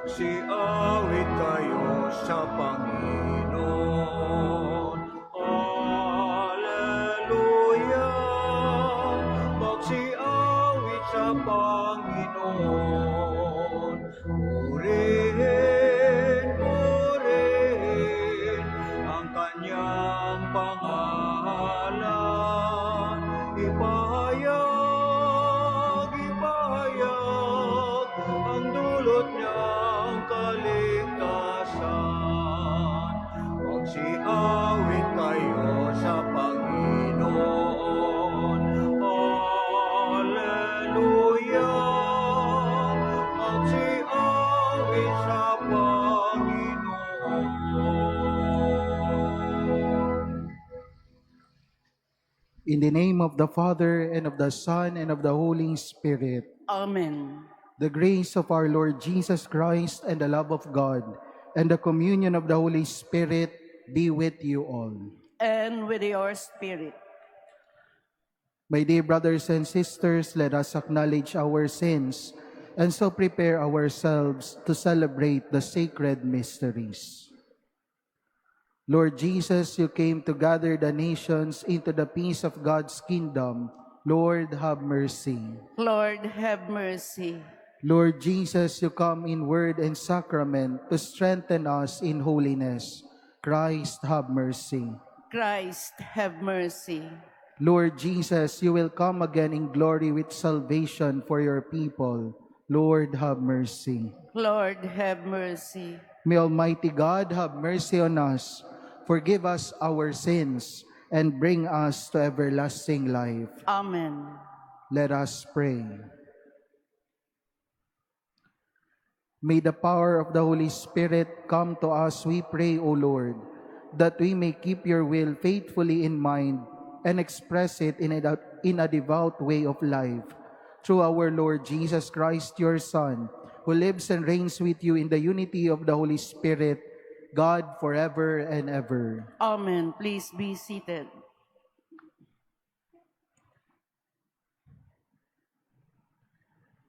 Magsiawit kayo sa Panginoon. Alleluia. Magsiawit sa Panginoon. Purihin, purihin ang kanyang pangalan. Ipahayag, ipahayag ang dulot niyang kaligtasan. Magsiawit kayo sa Panginoon. Alleluia. Magsiawit sa Panginoon. In the name of the Father, and of the Son, and of the Holy Spirit. Amen. The grace of our Lord Jesus Christ, and the love of God, and the communion of the Holy Spirit be with you all. And with your spirit. My dear brothers and sisters, let us acknowledge our sins and so prepare ourselves to celebrate the sacred mysteries. Lord Jesus, you came to gather the nations into the peace of God's kingdom. Lord, have mercy. Lord, have mercy. Lord Jesus, you come in word and sacrament to strengthen us in holiness. Christ, have mercy. Christ, have mercy. Lord Jesus, you will come again in glory with salvation for your people. Lord, have mercy. Lord, have mercy. May Almighty God have mercy on us, forgive us our sins, and bring us to everlasting life. Amen. Let us pray. May the power of the Holy Spirit come to us, we pray, O Lord, that we may keep your will faithfully in mind and express it in a devout way of life. Through our Lord Jesus Christ, your Son, who lives and reigns with you in the unity of the Holy Spirit, God forever and ever. Amen. Please be seated.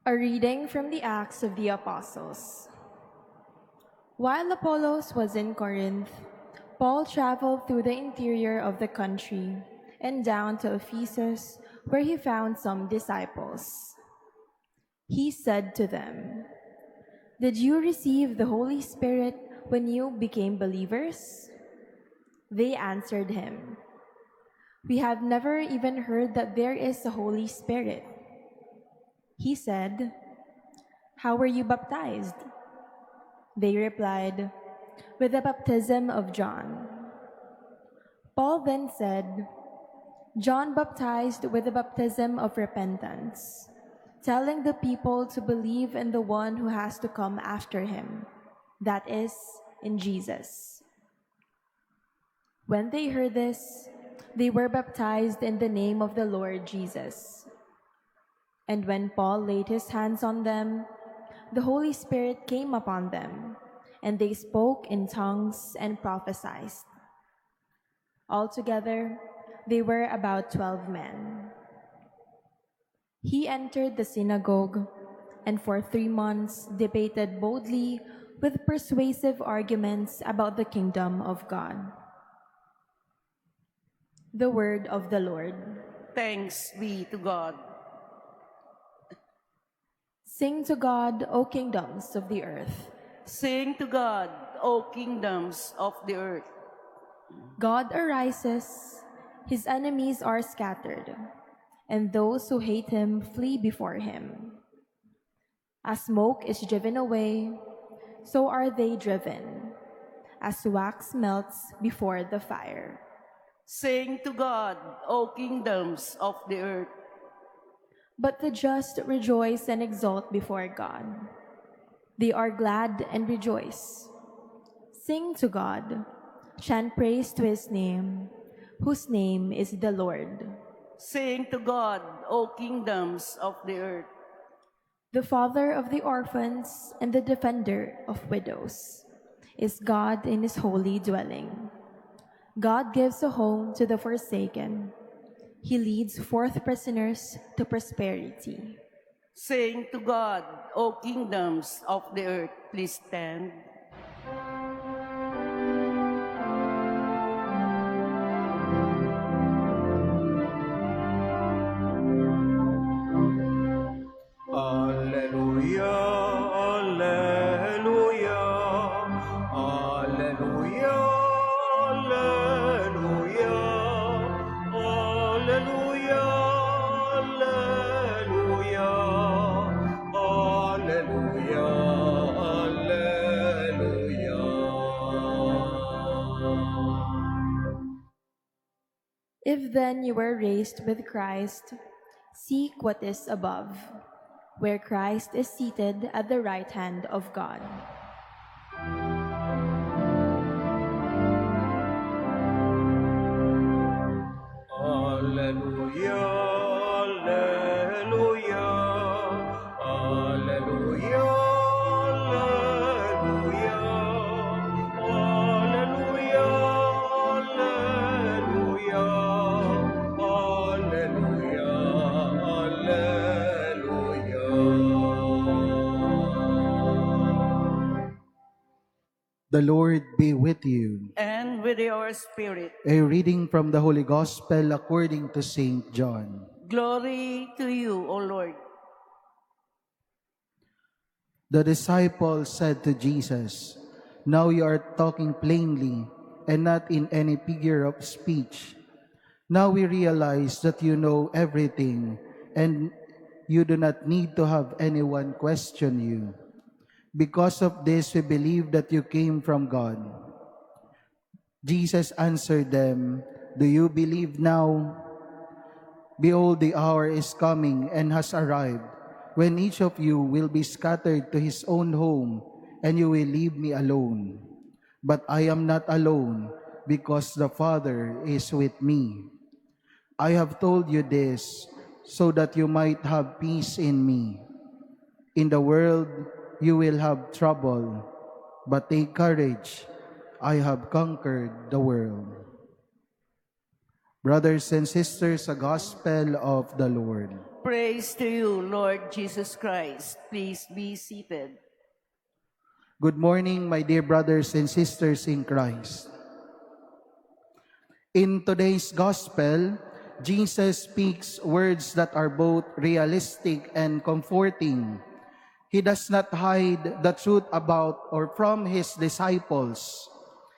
A reading from the Acts of the Apostles. While Apollos was in Corinth, Paul traveled through the interior of the country and down to Ephesus, where he found some disciples. He said to them, "Did you receive the Holy Spirit when you became believers?" They answered him, "We have never even heard that there is a Holy Spirit." He said, "How were you baptized?" They replied, "With the baptism of John." Paul then said, "John baptized with the baptism of repentance, telling the people to believe in the one who has to come after him, that is, in Jesus." When they heard this, they were baptized in the name of the Lord Jesus. And when Paul laid his hands on them, the Holy Spirit came upon them, and they spoke in tongues and prophesied. Altogether, they were about 12 men. He entered the synagogue, and for 3 months debated boldly with persuasive arguments about the kingdom of God. The word of the Lord. Thanks be to God. Sing to God, O kingdoms of the earth. Sing to God, O kingdoms of the earth. God arises, his enemies are scattered, and those who hate him flee before him. As smoke is driven away, so are they driven, as wax melts before the fire. Sing to God, O kingdoms of the earth. But the just rejoice and exult before God. They are glad and rejoice. Sing to God, chant praise to his name, whose name is the Lord. Sing to God, O kingdoms of the earth. The father of the orphans and the defender of widows is God in his holy dwelling. God gives a home to the forsaken. He leads forth prisoners to prosperity. Saying to God, O kingdoms of the earth, please stand. Alleluia, alleluia, alleluia, alleluia, alleluia, alleluia, alleluia, alleluia. If then you were raised with Christ, seek what is above, where Christ is seated at the right hand of God. Alleluia, alleluia, alleluia, alleluia, alleluia, alleluia, alleluia, alleluia. The Lord be with you. And with your spirit, A reading from the Holy Gospel according to Saint John. glory to you, O Lord. The disciples said to Jesus, "Now you are talking plainly and not in any figure of speech. Now we realize that you know everything and you do not need to have anyone question you. Because of this, we believe that you came from God." Jesus answered them, "Do you believe now? Behold, the hour is coming and has arrived, when each of you will be scattered to his own home, and you will leave me alone. But I am not alone, because the Father is with me. I have told you this, so that you might have peace in me. In the world you will have trouble, but take courage, I have conquered the world." Brothers and sisters, the Gospel of the Lord. Praise to you, Lord Jesus Christ. Please be seated. Good morning, my dear brothers and sisters in Christ. In today's Gospel, Jesus speaks words that are both realistic and comforting. He does not hide the truth about or from His disciples.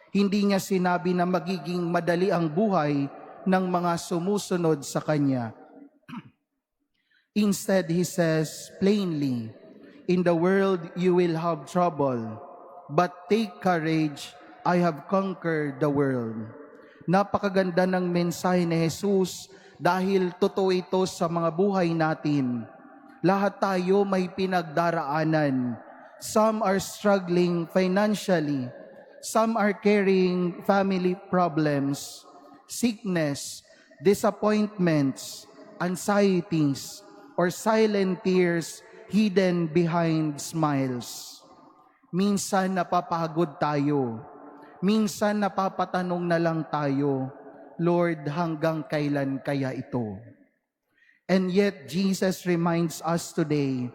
Hindi niya sinabi na magiging madali ang buhay ng mga sumusunod sa Kanya. Instead, He says plainly, "In the world you will have trouble, but take courage, I have conquered the world." Napakaganda ng mensahe ni Jesus dahil totoo ito sa mga buhay natin. Lahat tayo may pinagdaraanan. Some are struggling financially. Some are carrying family problems, sickness, disappointments, anxieties, or silent tears hidden behind smiles. Minsan napapagod tayo. Minsan napapatanong na lang tayo, "Lord, hanggang kailan kaya ito?" And yet, Jesus reminds us today,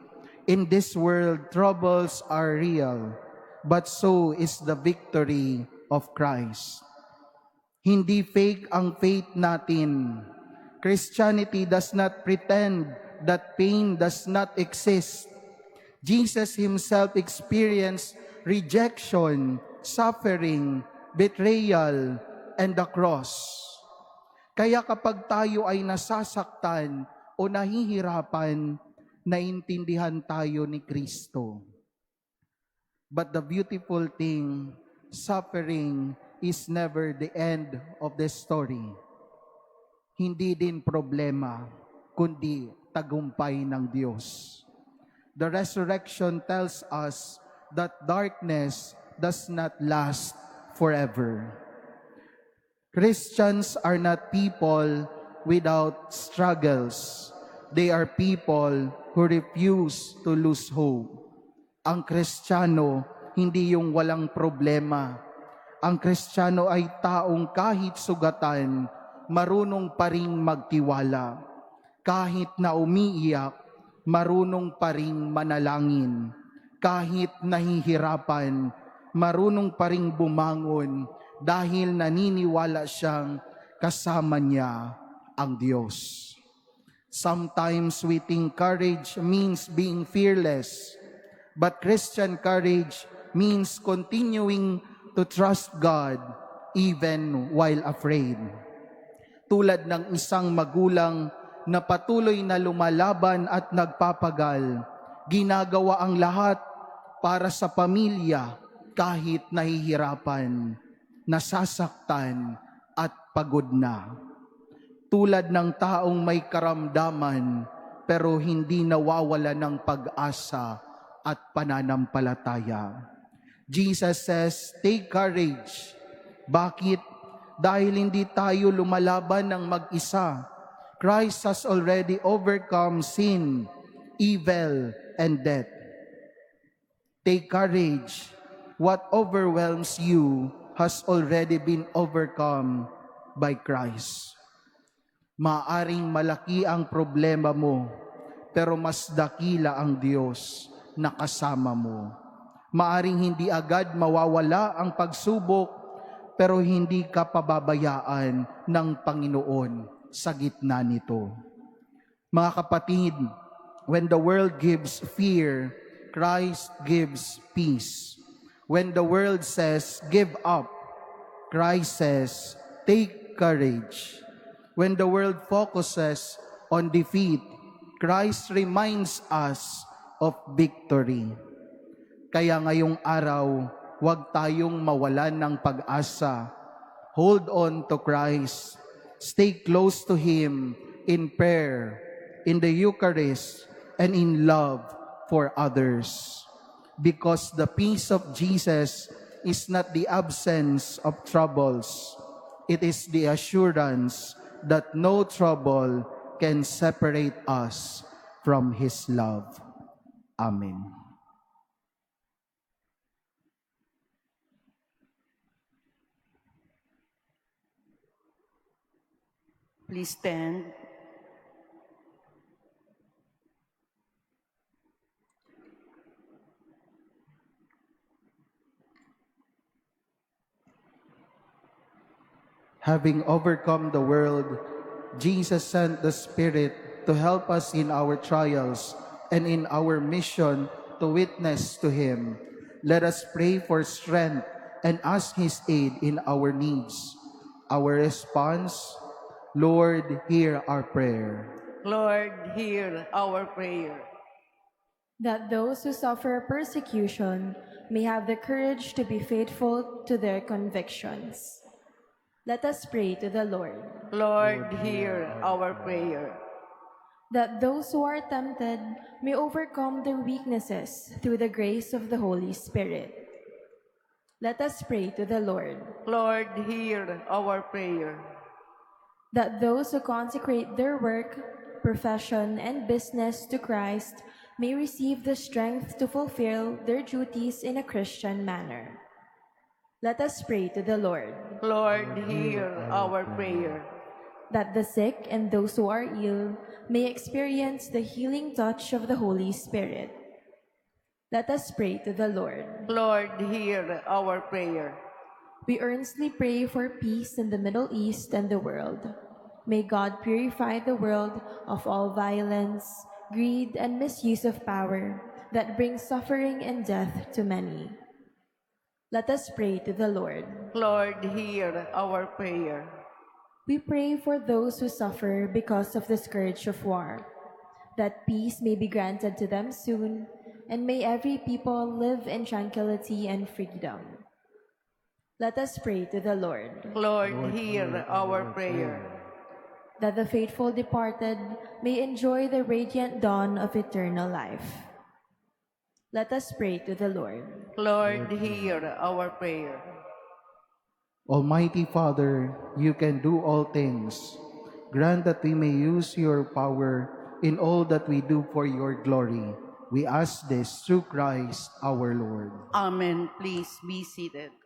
in this world, troubles are real, but so is the victory of Christ. Hindi fake ang faith natin. Christianity does not pretend that pain does not exist. Jesus Himself experienced rejection, suffering, betrayal, and the cross. Kaya kapag tayo ay nasasaktan o nahihirapan, naintindihan tayo ni Kristo. But the beautiful thing, suffering is never the end of the story. Hindi din problema, kundi tagumpay ng Diyos. The resurrection tells us that darkness does not last forever. Christians are not people without struggles. They are people who refuse to lose hope. Ang Kristiyano, hindi yung walang problema. Ang Kristiyano ay taong kahit sugatan, marunong pa ring magtiwala. Kahit na umiiyak, marunong pa ring manalangin. Kahit nahihirapan, marunong pa ring bumangon dahil naniniwala siyang kasama niya ang Diyos. Sometimes we think courage means being fearless, but Christian courage means continuing to trust God even while afraid. Tulad ng isang magulang na patuloy na lumalaban at nagpapagal, ginagawa ang lahat para sa pamilya kahit nahihirapan, nasasaktan at pagod na. Tulad ng taong may karamdaman pero hindi nawawala ng pag-asa at pananampalataya. Jesus says, take courage. Bakit? Dahil hindi tayo lumalaban ng mag-isa. Christ has already overcome sin, evil, and death. Take courage. What overwhelms you has already been overcome by Christ. Maaring malaki ang problema mo, pero mas dakila ang Diyos na kasama mo. Maaring hindi agad mawawala ang pagsubok, pero hindi ka pababayaan ng Panginoon sa gitna nito. Mga kapatid, when the world gives fear, Christ gives peace. When the world says, give up, Christ says, take courage. When the world focuses on defeat, Christ reminds us of victory. Kaya ngayong araw, huwag tayong mawalan ng pag-asa. Hold on to Christ. Stay close to Him in prayer, in the Eucharist, and in love for others. Because the peace of Jesus is not the absence of troubles. It is the assurance that no trouble can separate us from His love. Amen. Please stand. Having overcome the world, Jesus sent the Spirit to help us in our trials and in our mission to witness to Him. Let us pray for strength and ask His aid in our needs. Our response, Lord, hear our prayer. Lord, hear our prayer. That those who suffer persecution may have the courage to be faithful to their convictions. Let us pray to the Lord. Lord, hear our prayer. That those who are tempted may overcome their weaknesses through the grace of the Holy Spirit. Let us pray to the Lord. Lord, hear our prayer. That those who consecrate their work, profession, and business to Christ may receive the strength to fulfill their duties in a Christian manner. Let us pray to the Lord. Lord, hear our prayer. That the sick and those who are ill may experience the healing touch of the Holy Spirit. Let us pray to the Lord. Lord, hear our prayer. We earnestly pray for peace in the Middle East and the world. May God purify the world of all violence, greed, and misuse of power that brings suffering and death to many. Let us pray to the Lord. Lord, hear our prayer. We pray for those who suffer because of the scourge of war, that peace may be granted to them soon, and may every people live in tranquility and freedom. Let us pray to the Lord. Lord, hear our prayer. That the faithful departed may enjoy the radiant dawn of eternal life. Let us pray to the Lord. Lord, hear our prayer. Almighty Father, you can do all things. Grant that we may use your power in all that we do for your glory. We ask this through Christ our Lord. Amen. Please be seated.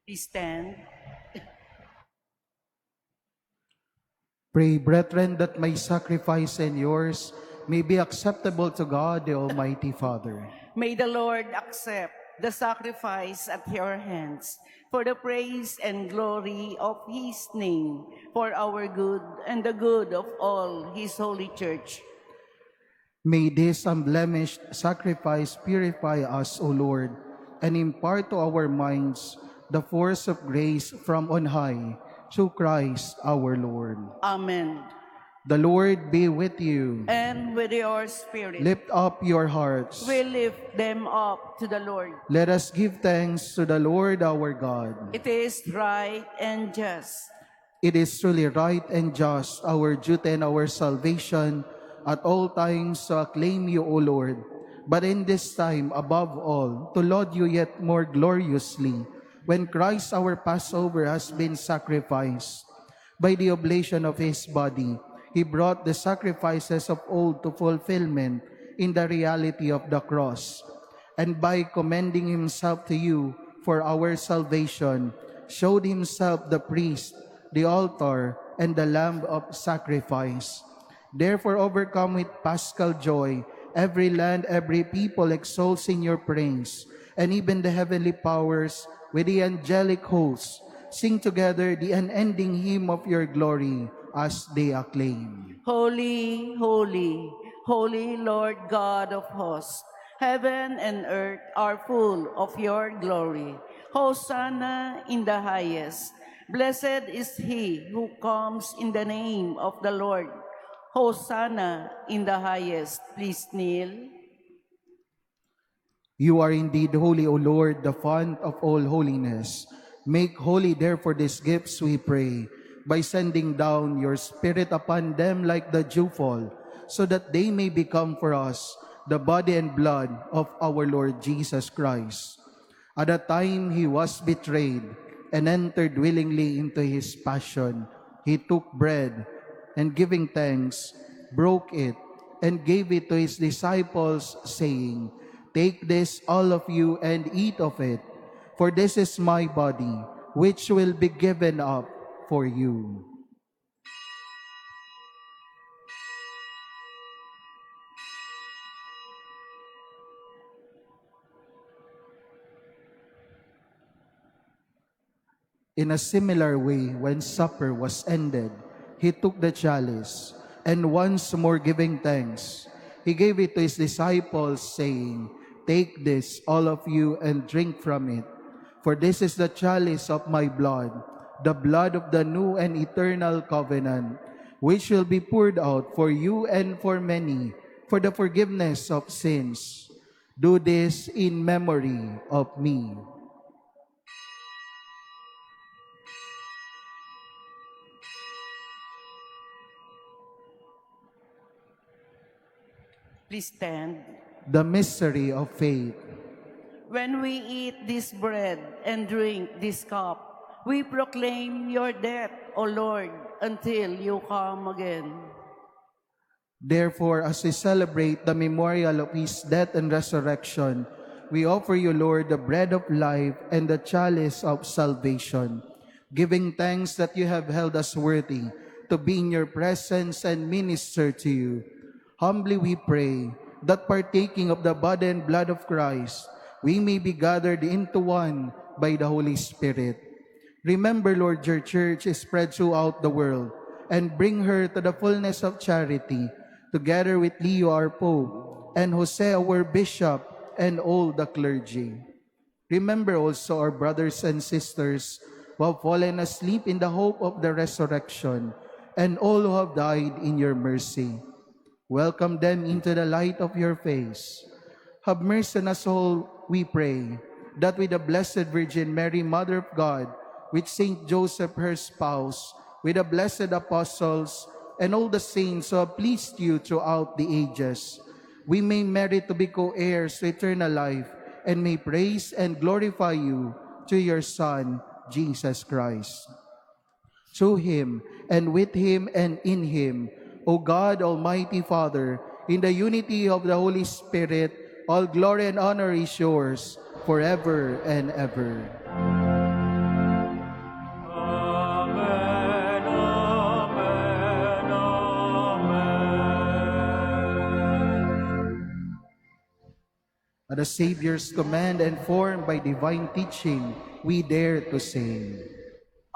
Please stand. Pray, brethren, that my sacrifice and yours may be acceptable to God, the Almighty Father. May the Lord accept the sacrifice at your hands for the praise and glory of his name, for our good and the good of all his holy church. May this unblemished sacrifice purify us, O Lord, and impart to our minds the force of grace from on high, through Christ our Lord. Amen. The Lord be with you. And with your spirit, Lift up your hearts. we lift them up to the Lord. Let us give thanks to the Lord our God. It is right and just. It is truly right and just, our duty and our salvation, at all times to acclaim you, O Lord, but in this time, above all, to laud you yet more gloriously, when Christ our Passover has been sacrificed. By the oblation of his body, he brought the sacrifices of old to fulfillment in the reality of the cross, and by commending himself to you for our salvation, showed himself the priest, the altar, and the lamb of sacrifice. Therefore, overcome with paschal joy, every land, every people exalts in your praise, and even the heavenly powers with the angelic hosts sing together the unending hymn of your glory as they acclaim. Holy, holy, holy Lord God of hosts, heaven and earth are full of your glory. Hosanna in the highest. Blessed is he who comes in the name of the Lord. Hosanna in the highest. Please kneel. You are indeed holy, O Lord, the font of all holiness. Make holy therefore these gifts, we pray, by sending down your Spirit upon them like the dewfall, so that they may become for us the body and blood of our Lord Jesus Christ. At the time he was betrayed and entered willingly into his passion, he took bread, and giving thanks, broke it, and gave it to his disciples, saying, Take this, all of you, and eat of it, for this is my body, which will be given up for you. In a similar way, when supper was ended, he took the chalice, and once more giving thanks, he gave it to his disciples, saying, Take this, all of you, and drink from it. For this is the chalice of my blood, the blood of the new and eternal covenant, which will be poured out for you and for many, for the forgiveness of sins. Do this in memory of me. Please stand. The mystery of faith. When we eat this bread and drink this cup, we proclaim your death, O Lord, until you come again. Therefore, as we celebrate the memorial of his death and resurrection, we offer you, Lord, the bread of life and the chalice of salvation, giving thanks that you have held us worthy to be in your presence and minister to you. Humbly we pray that partaking of the body and blood of Christ, we may be gathered into one by the Holy Spirit. Remember, Lord, your church is spread throughout the world, and bring her to the fullness of charity, together with Leo our Pope, and Jose our Bishop, and all the clergy. Remember also our brothers and sisters who have fallen asleep in the hope of the resurrection, and all who have died in your mercy. Welcome them into the light of your face. Have mercy on us all, we pray, that with the Blessed Virgin Mary, Mother of God, with Saint Joseph, her spouse, with the blessed apostles, and all the saints who have pleased you throughout the ages, we may merit to be co-heirs to eternal life, and may praise and glorify you through your Son, Jesus Christ. Through him, and with him, and in him, O God, Almighty Father, in the unity of the Holy Spirit, all glory and honor is yours forever and ever. the Savior's command and formed by divine teaching, we dare to sing.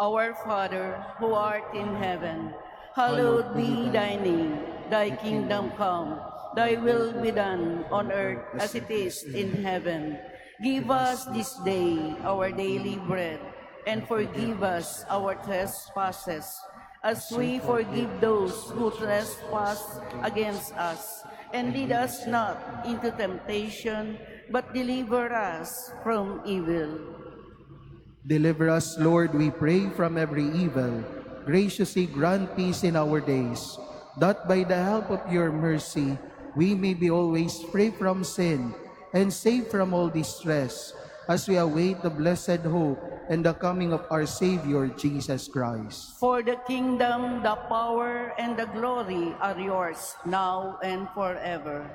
Our Father, who art in heaven, hallowed be thy name. Thy kingdom come, thy will be done on earth as it is in heaven. Give us this day our daily bread, and forgive us our trespasses, as we forgive those who trespass against us. And lead us not into temptation, but deliver us from evil. Deliver us, Lord, we pray, from every evil. Graciously grant peace in our days, that by the help of your mercy, we may be always free from sin and safe from all distress, as we await the blessed hope and the coming of our Savior, Jesus Christ. For the kingdom, the power, and the glory are yours, now and forever.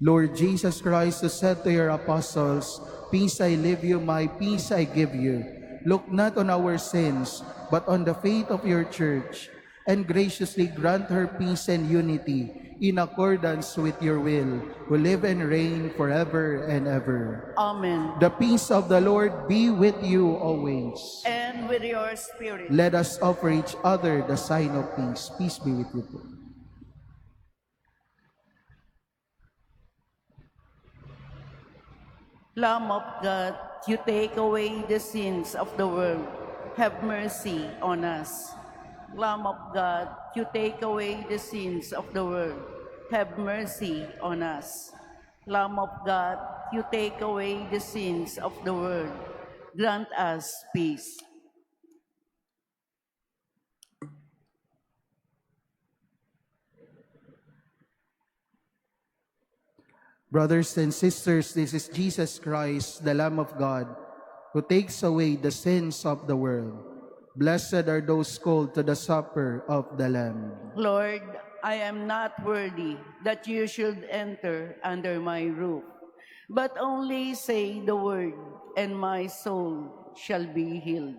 Lord Jesus Christ, who said to your apostles, "Peace I leave you, my peace I give you," look not on our sins, but on the faith of your church, and graciously grant her peace and unity in accordance with your will, who live and reign forever and ever. Amen. The peace of the Lord be with you always. And with your spirit. Let us offer each other the sign of peace. Peace be with you. Lamb of God, you take away the sins of the world. Have mercy on us. Lamb of God, you take away the sins of the world. Have mercy on us. Lamb of God, you take away the sins of the world. Grant us peace. Brothers and sisters, this is Jesus Christ, the Lamb of God, who takes away the sins of the world. Blessed are those called to the supper of the Lamb. Lord, I am not worthy that you should enter under my roof, but only say the word, and my soul shall be healed.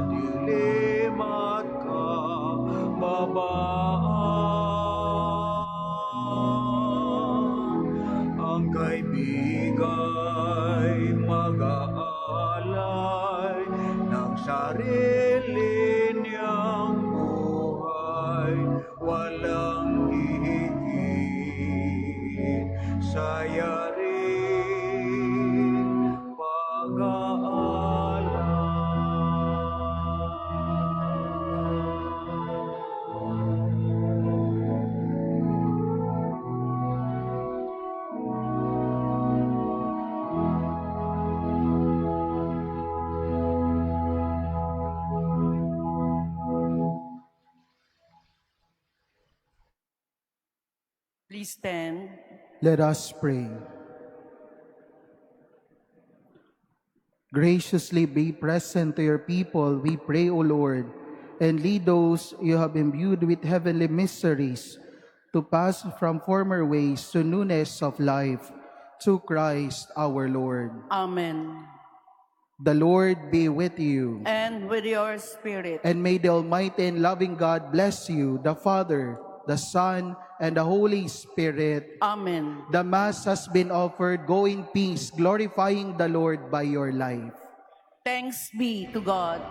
dilim at kababaan. Ang kaibigay mag-aalay ng sarili niyang buhay. Walang hihigit sa yaring Please stand. Let us pray. Graciously be present to your people, we pray, O Lord, and lead those you have imbued with heavenly mysteries to pass from former ways to newness of life, through Christ our Lord. Amen. The Lord be with you. And with your spirit. And may the Almighty and loving God bless you, the Father, the Son, and the Holy Spirit. Amen. The Mass has been offered. Go in peace, glorifying the Lord by your life. Thanks be to God.